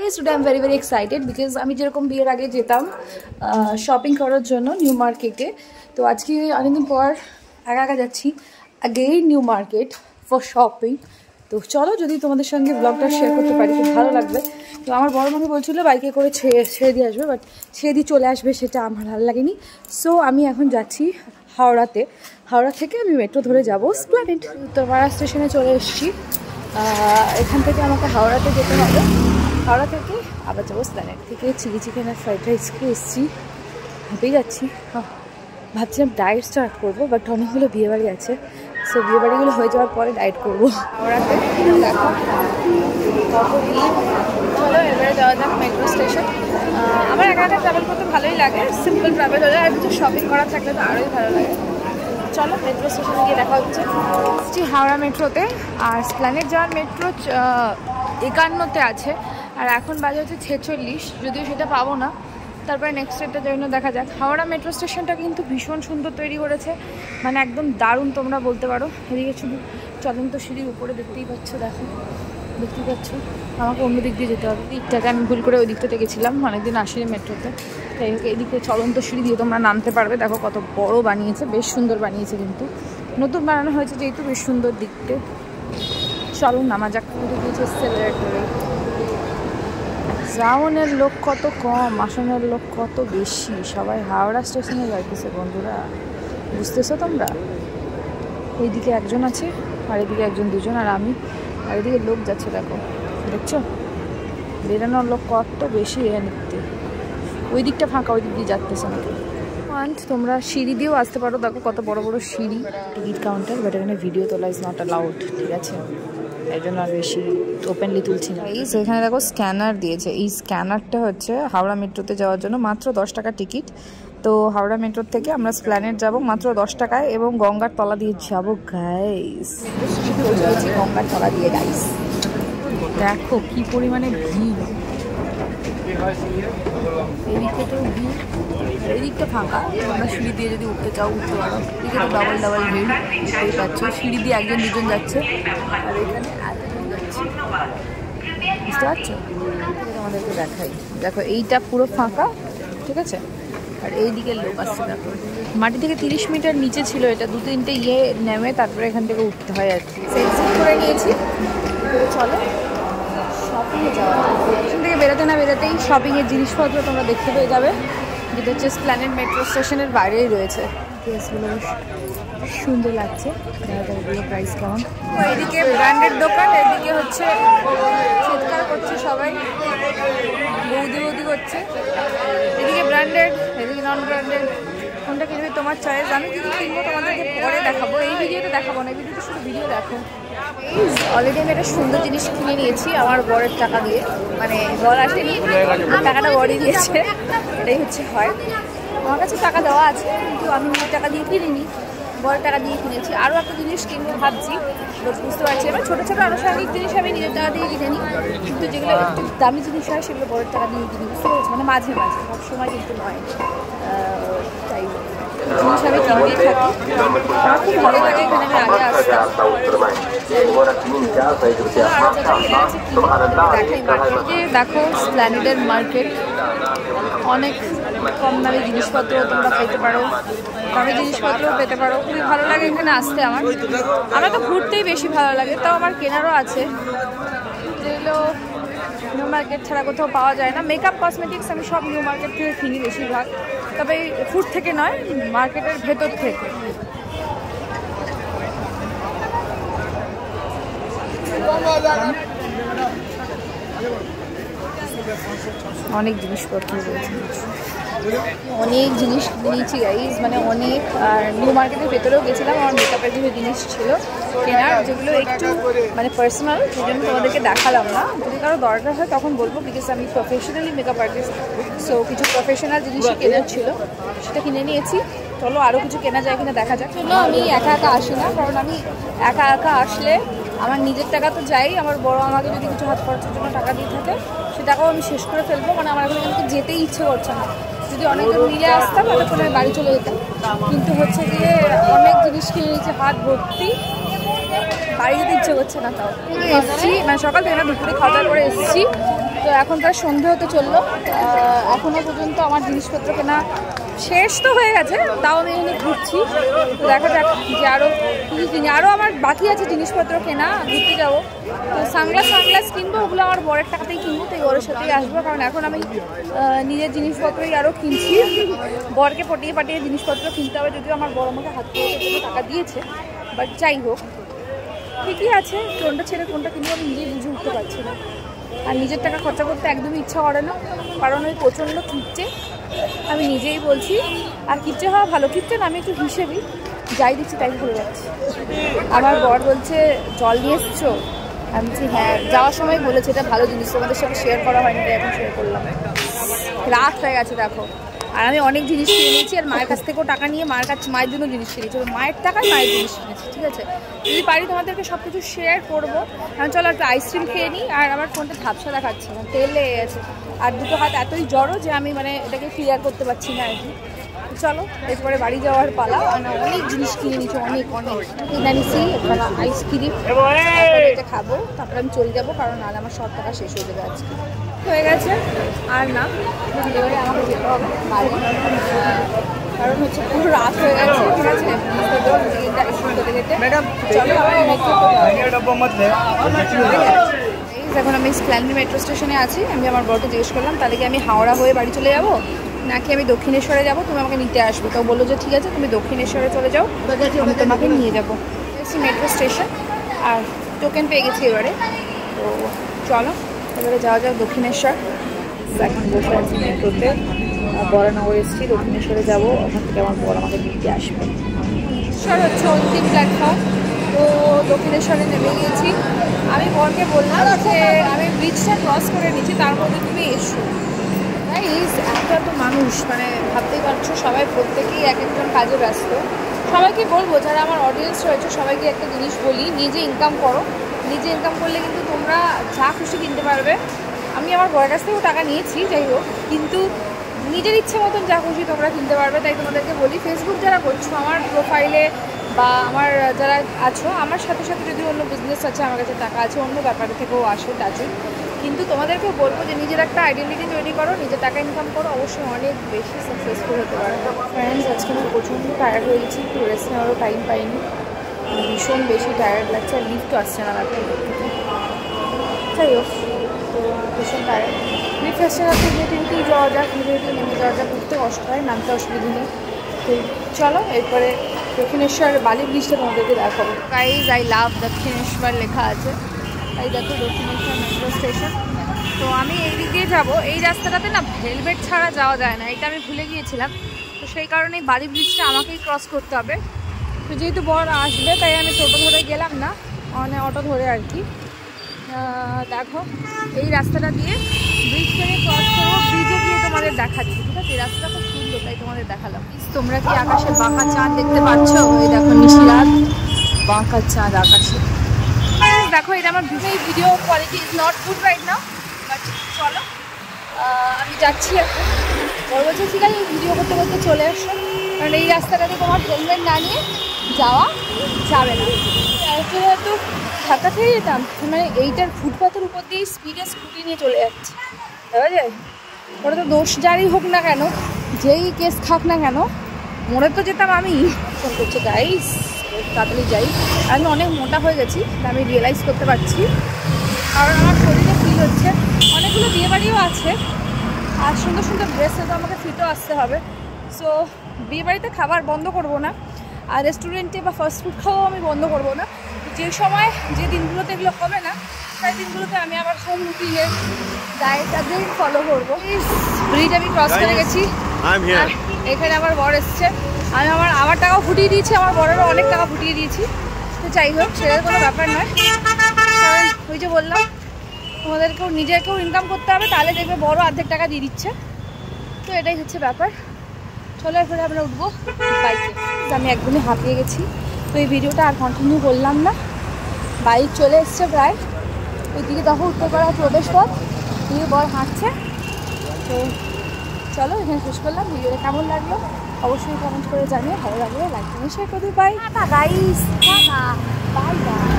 anyways, today I'm very excited because আমি যেরকম বিয়ের আগে যেতাম শপিং করার জন্য নিউ মার্কেটে, তো আজকে অনেকদিন পর একা যাচ্ছি again new market for shopping. তো চলো, যদি তোমাদের সঙ্গে ব্লগটা শেয়ার করতে পারি খুব ভালো লাগবে। তো আমার বড় মামি বলছিল বাইকে করে ছেড়ে দিয়ে আসবে, বাট ছেড়ে দিয়ে চলে আসবে সেটা আমার ভালো লাগেনি। সো আমি এখন যাচ্ছি হাওড়াতে। হাওড়া থেকে আমি মেট্রো ধরে যাব এসপ্ল্যানেড। উত্তরপাড়া স্টেশনে চলে এসেছি। এখান থেকে আমাকে হাওড়াতে যেতে হবে, হাওড়া থেকে আবার যাবো এসপ্ল্যানেড। থেকে চিলি চিকেন আর ফ্রাইড রাইস খেয়ে এসেছি, হেঁটেই যাচ্ছি। ভাবছিলাম ডায়েট স্টার্ট করবো, বাট অনেকগুলো বিয়েবাড়ি আছে, সো বিয়েবাড়িগুলো হয়ে যাওয়ার পরে ডায়েট করবো। হাওড়াতে দেখো কত ভিড়। চলো এবারে যাওয়া যাক মেট্রো স্টেশন। আমার একা ট্রাভেল করতে ভালোই লাগে, সিম্পল ট্রাভেল হলে, আর কিছু শপিং করার থাকলে তো আরোই ভালো লাগে। চলো মেট্রো স্টেশনে গিয়ে দেখা হচ্ছে। হাওড়া মেট্রোতে, আর এসপ্ল্যানেড যাওয়ার মেট্রো 51-তে আছে, আর এখন বাজে হচ্ছে 46, যদিও সেটা পাবো না। তারপরে নেক্সট ডেটটা জন্য দেখা যাক। হাওড়া মেট্রো স্টেশনটা কিন্তু ভীষণ সুন্দর তৈরি করেছে, মানে একদম দারুণ তোমরা বলতে পারো। এদিকে শুধু চলন্ত সিঁড়ির উপরে দেখতেই পাচ্ছ, দেখতেই পাচ্ছ। আমাকে অন্য দিক দিয়ে যেতে হবে, দিকটাকে আমি ভুল করে ওই দিকটাতে গেছিলাম, অনেকদিন আসিনি মেট্রোতে। যাই হোক, এইদিকে চলন্ত সিঁড়ি দিয়ে তোমরা নামতে পারবে। দেখো কত বড় বানিয়েছে, বেশ সুন্দর বানিয়েছে, কিন্তু নতুন বানানো হয়েছে যেহেতু বেশ সুন্দর দিকতে। চলো নামা যাক। দিয়েছে সেলিব্রেটরি। যাওনের লোক কত কম, আসনের লোক কত বেশি। সবাই হাওড়া স্টেশনে যাইতেছে বন্ধুরা, বুঝতেছো তোমরা? ওইদিকে একজন আছে, আর এদিকে একজন দুজন, আর আমি, আর এদিকে লোক যাচ্ছে। দেখছো বেরানোর লোক কত বেশি এ নিতে। ওই দিকটা ফাঁকা, ওই দিক দিয়ে যাচ্ছে নাকি। তোমরা সিঁড়ি দিয়েও আসতে পারো, দেখো কত বড় বড় সিঁড়ি। টিকিট কাউন্টার, বাট এখানে ভিডিও তোলা ইজ নট অ্যালাউড, ঠিক আছে? এই জন্য আর বেশি ওপেনলি তুলছি না। এখানে দেখো স্ক্যানার দিয়েছে। এই স্ক্যানারটা হচ্ছে হাওড়া মেট্রোতে যাওয়ার জন্য মাত্র 10 টাকা টিকিট। তো হাওড়া মেট্রো থেকে আমরা এসপ্ল্যানেড যাব মাত্র 10 টাকায়, এবং গঙ্গার তলা দিয়ে যাবো গাইস। গঙ্গার তলা দিয়ে গাইস, দেখো কি পরিমাণে ভিড়। এদিকে তো ভিড়, এদিকটা ফাঁকা। আমরা সিঁড়ি দিয়ে যদি উঠতে চাও উঠতে পারো। এদিকে তো ডাবল ভিড়, বুঝতেই পারছো। সিঁড়ি দিয়ে একজন দুজন যাচ্ছে, আর এখানে এতজন যাচ্ছে, বুঝতে পারছো? তোমাদেরকে দেখাই, দেখো এইটা পুরো ফাঁকা, ঠিক আছে? আর এইদিকে লোক আসছে, দেখো মাটি থেকে 30 মিটার নিচে ছিল এটা। 2-3টে নেমে তারপরে এখান থেকে উঠতে হয় আর কি। সেলফি করে নিয়েছি। চলো শপিংয়ে যাওয়া যায়। এখান থেকে বেরোতে না বেরোতেই শপিংয়ের জিনিসপত্র তোমরা দেখতে পেয়ে যাবে, যেটা হচ্ছে এসপ্ল্যানেড মেট্রো স্টেশনের বাইরেই রয়েছে। ড্রেসগুলো বেশ সুন্দর লাগছে। প্রাইস কেমন? এদিকে ব্র্যান্ডেড দোকান, এদিকে হচ্ছে চিৎকার করছে সবাই, বৌদি করছে। এদিকে ব্র্যান্ডেড, এদিকে নন ব্র্যান্ডেড। কোনটা কিনবে তোমার চয়েস। আমি যদি কিনবো তোমাদেরকে পরে দেখাবো, এই ভিডিওতে দেখাবো না, এই ভিডিওতে শুধু ভিডিও দেখো। অলরেডি আমি একটা সুন্দর জিনিস কিনে নিয়েছি আমার বরের টাকা দিয়ে, মানে বর আসেনি, টাকাটা বরই দিয়েছে, এটাই হচ্ছে হয়। আমার কাছে টাকা দেওয়া আছে, কিন্তু আমি নিজের টাকা দিয়ে কিনিনি, বরের টাকা দিয়ে কিনেছি। আরও একটা জিনিস কিনবো ভাবছি, বুঝতে পারছি। এবার ছোটো ছোটো আনুষঙ্গিক জিনিস আমি নিজের টাকা দিয়ে কিনে নিই, কিন্তু যেগুলো একটু দামি জিনিস হয় সেগুলো বরের টাকা দিয়ে কিনি, বুঝতে পারছি? মানে মাঝে মাঝে, সব সময় কিন্তু নয়। তাই জিনিস আমি কিনতেই থাকি, আমার খুব ভালো লাগে। এখানে আমি আগে আসতাম। দেখো এসপ্ল্যানেডের মার্কেট, অনেক কম দামি জিনিসপত্র তোমরা পেতে পারো, দামি জিনিসপত্রও পেতে পারো। খুবই ভালো লাগে এখানে আসতে। আমার তো ঘুরতেই বেশি ভালো লাগে, তাও আমার কেনারও আছে, যেগুলো নিউ মার্কেট ছাড়া কোথাও পাওয়া যায় না। মেকআপ কসমেটিক্স আমি সব নিউ মার্কেট থেকে কিনি বেশিরভাগ, তবে ফুড থেকে নয়, মার্কেটের ভেতর থেকে। অনেক জিনিসপত্র রয়েছে, অনেক জিনিস নিয়েছি গাইজ, মানে অনেক। আর নিউ মার্কেটের ভেতরেও গেছিলাম, আমার মেকআপের কিছু জিনিস ছিল কেনার, যেগুলো একটু মানে পার্সোনাল, সেই জন্য তোমাদেরকে দেখালাম না। যদি কারো দরকার হয় তখন বলবো, বিকজ আমি প্রফেশনালি মেকআপ আর্টিস্ট, সো কিছু প্রফেশনাল জিনিসই কেনার ছিল, সেটা কিনে নিয়েছি। চলো আরও কিছু কেনা যায় কিনা দেখা যাক। চলো, আমি একা আসি না, কারণ আমি একা আসলে আমার নিজের টাকা তো যাই, আমার বড় আমাকে যদি কিছু হাত খরচের জন্য টাকা দিয়ে থাকে সে টাকাও আমি শেষ করে ফেলবো, মানে আমার এখন কিন্তু যেতেই ইচ্ছে করছে না। যদি অনেকজন মিলে আসতাম ততক্ষণে বাড়ি চলে যেতাম, কিন্তু হচ্ছে গিয়ে অনেক জিনিস কিনে নিয়েছে হাত ভর্তি, বাড়ি যেতে ইচ্ছে করছে না। তাও এসেছি, মানে সকাল থেকে না দুপুরে খাওয়া দাওয়া করে এসেছি, তো এখন তার সন্ধে হতে চললো, এখনও পর্যন্ত আমার জিনিসপত্র কেনা শেষ তো হয়ে গেছে, তাও আমি এখানে ঘুরছি। তো দেখা যাক যে আরও কী কিনি, আরও আমার বাকি আছে জিনিসপত্র কেনা, ঘুরতে যাবো। তো সানগ্লাস কিনবো, ওগুলো আমার বরের টাকাতেই কিনবো, তাই বরের সাথেই আসবো, কারণ এখন আমি নিজের জিনিসপত্রই আরও কিনছি। বরকে পাঠিয়ে জিনিসপত্র কিনতে হবে, যদিও আমার বড় আমাকে হাত খরচের জন্য টাকা দিয়েছে, বাট যাই হোক ঠিকই আছে। কোনটা ছেড়ে কোনটা কিনবো আমি নিজেই বুঝে উঠতে পারছি না। আর নিজের টাকা খরচা করতে একদমই ইচ্ছা করে না, কারণ ওই প্রচণ্ড কিপটে, আমি নিজেই বলছি। আর কিপটে হওয়া ভালো, কিপটে না, আমি একটু হিসেবেই, যাই দিচ্ছি তাই ভালো যাচ্ছে। আমার বর বলছে জল নিয়ে এসছো, আমি বলছি হ্যাঁ, যাওয়ার সময় বলেছে এটা ভালো জিনিস, তোমাদের সাথে শেয়ার করা হয়নি, তাই এখন শেয়ার করলাম। রাত হয়ে গেছে দেখো, আর আমি অনেক জিনিস কিনে নিয়েছি, আর মায়ের কাছ থেকেও টাকা নিয়ে মায়ের জন্য জিনিস কিনেছি, মায়ের টাকায় মায়ের জিনিস কিনেছি, ঠিক আছে। যদি পারি তোমাদেরকে সব কিছু শেয়ার করবো। কারণ চলো একটু আইসক্রিম খেয়ে নিই, আর আমার ফোনটা ঝাপসা দেখাচ্ছে না, তেল লেগে গেছে, আর দুটো হাত এতই জড়ো যে আমি মানে এটাকে ক্লিয়ার করতে পারছি না আর কি। চলো এরপরে বাড়ি যাওয়ার পালা। অনেক জিনিস কিনে নিচ্ছি, অনেক কিনে নিচ্ছি, আইসক্রিম এটা খাবো, তারপরে আমি চলে যাবো, কারণ নাহলে আমার সব টাকা শেষ হয়ে যাবে আজকে। হয়ে গেছে আর না, এবারে আমাকে যেতে হবে বাড়ি, কারণ হচ্ছে পুরো রাত হয়ে গেছে, ঠিক আছে। এখন আমি স্প্ল্যানেড মেট্রো স্টেশনে আছি, আমি আমার বরকে জিজ্ঞেস করলাম তাহলে কি আমি হাওড়া হয়ে বাড়ি চলে যাবো নাকি আমি দক্ষিণেশ্বরে যাবো, তুমি আমাকে নিতে আসবে। তো বললো যে ঠিক আছে তুমি দক্ষিণেশ্বরে চলে যাও, আমি তোমাকে নিয়ে যাবো। মেট্রো স্টেশন আর টোকেন পেয়ে গেছি এবারে, তো চলো এবারে যাওয়া যাক দক্ষিণেশ্বর। এখন বসে আছি মেট্রোতে, বরানগর এসেছি, দক্ষিণেশ্বরে যাবো, ওখান থেকে আমার বর আমাকে নিতে আসবে। সর হচ্ছে অন্তিম প্ল্যাটফর্ম, তো দক্ষিণেশ্বরে নেমে গিয়েছি। আমি বরকে বললাম যে আমি ব্রিজটা ক্রস করে নিচ্ছি, তার মধ্যে তুমি এসো। এত মানুষ, মানে ভাবতেই পারছো, সবাই প্রত্যেকেই এক একজন কাজে ব্যস্ত। সবাইকে বলবো, যারা আমার অডিয়েন্স রয়েছে সবাইকে একটা জিনিস বলি, নিজে ইনকাম করো। নিজে ইনকাম করলে কিন্তু তোমরা যা খুশি কিনতে পারবে। আমি আমার বরের কাছ থেকেও টাকা নিয়েছি, যাই হোক, কিন্তু নিজের ইচ্ছে মতন যা খুশি তোমরা কিনতে পারবে। তাই তোমাদেরকে বলি, ফেসবুক যারা করছো আমার প্রোফাইলে বা আমার যারা আছো, আমার সাথে সাথে যদি অন্য বিজনেস আছে, আমার কাছে টাকা আছে, অন্য ব্যাপারে থেকেও আসে টাচে, কিন্তু তোমাদেরকে বলবো যে নিজের একটা আইডেন্টিটি তৈরি করো, নিজের টাকা ইনকাম করো, অবশ্যই অনেক বেশি সাকসেসফুল হতে পারো। ফ্রেন্ডস, আজকে আমি প্রচণ্ড টায়ার্ড হয়ে গেছি, একটু রেস্ট নেওয়ারও টাইম পাইনি, ভীষণ বেশি টায়ার্ড লাগছে, আর লিফটও আসছে না রাখতে। যাই হোক, তো ভীষণ টায়ার্ড, লিফট আসছে না, তো হেঁটেই যাওয়া যাক, হেঁটে নেমে যাওয়া যাক, উঠতে কষ্ট হয়, নামতে অসুবিধা নেই। তো চলো এরপরে দক্ষিণেশ্বর বালি ব্রিজটা তোমাদেরকে দেখাবো। গাইজ আই লাভ দক্ষিণেশ্বর লেখা আছে, এই দেখো দক্ষিণেশ্বর মেট্রো স্টেশন। তো আমি এই দিক দিয়ে যাবো, এই রাস্তাটাতে না হেলমেট ছাড়া যাওয়া যায় না, এটা আমি ভুলে গিয়েছিলাম। তো সেই কারণেই বালি ব্রিজটা আমাকেই ক্রস করতে হবে। তো যেহেতু বর আসবে তাই আমি টোটো ধরে গেলাম না, মানে অটো ধরে আর কি। দেখো এই রাস্তাটা দিয়ে ব্রিজ থেকে ক্রস করবো, ব্রিজে গিয়ে তোমাদের দেখাচ্ছি, ঠিক আছে। এই রাস্তাটা খুব সুন্দর, তাই তোমাদের দেখালাম। তোমরা কি আকাশে বাঁকা চাঁদ দেখতে পাচ্ছ? এই দেখো নিশিরাত, বাঁকা চাঁদ আকাশে। দেখো এটা আমার video quality is not good right now, but চলো আমি যাচ্ছি এখন। বড় বলছে ঠিক আছে ভিডিও করতে করতে চলে আসো, কারণ এই রাস্তাটাতে তোমার হেলমেট না নিয়ে যাওয়া যাবে না। হয়তো ঢাকা থেকে যেতাম, মানে এইটার ফুটপাথের উপর দিয়ে স্পিডে স্কুটি নিয়ে চলে যাচ্ছে, দেখা যায়। ওটা তো দোষ যারই হোক না কেন, যেই কেস খাক না কেন, মরে তো যেতাম আমি। ফোন করছে গাইস, তাড়াতাড়ি যাই। আমি অনেক মোটা হয়ে গেছি, আমি রিয়েলাইজ করতে পারছি, কারণ আমার শরীরে ফিল হচ্ছে। অনেকগুলো বিয়েবাড়িও আছে, আর সুন্দর সুন্দর ড্রেসে তো আমাকে ফিটও আসতে হবে। সো বিয়েবাড়িতে খাবার বন্ধ করব না, আর রেস্টুরেন্টে বা ফাস্টফুড খাওয়াও আমি বন্ধ করব না। যে সময় যে দিনগুলোতে এগুলো হবে না, সেই দিনগুলোতে আমি আবার হোম রুটিনের ডায়েটটাকেই ফলো করবো। ব্রিজ আমি ক্রস করে গেছি, এখানে আমার বর এসছে। আমি আমার টাকাও ফুটিয়ে দিয়েছি, আমার বরেরও অনেক টাকা ফুটিয়ে দিয়েছি। তো যাই হোক, সেটা কোনো ব্যাপার নয়, কারণ ওই যে বললাম তোমাদেরকেও নিজেকেও ইনকাম করতে হবে, তাহলে দেখবে বড় অর্ধেক টাকা দিয়ে দিচ্ছে। তো এটাই হচ্ছে ব্যাপার। চলো এরপরে আমরা উঠবো বাইকে। আমি একদমই হাঁপিয়ে গেছি, তো এই ভিডিওটা আর কন্টিনিউ করলাম না। বাইক চলে এসছে প্রায়, ওইদিকে তখন উত্তরপাড়া প্রবেশ পথ দিয়ে বর হাঁটছে। তো চলো এখানে শেষ করলাম। ভিডিওটা কেমন লাগলো অবশ্যই কমেন্ট করে জানিয়ে, ভালো লাগলে লাইক করে শেয়ার করে দিই। Bye guys, bye bye.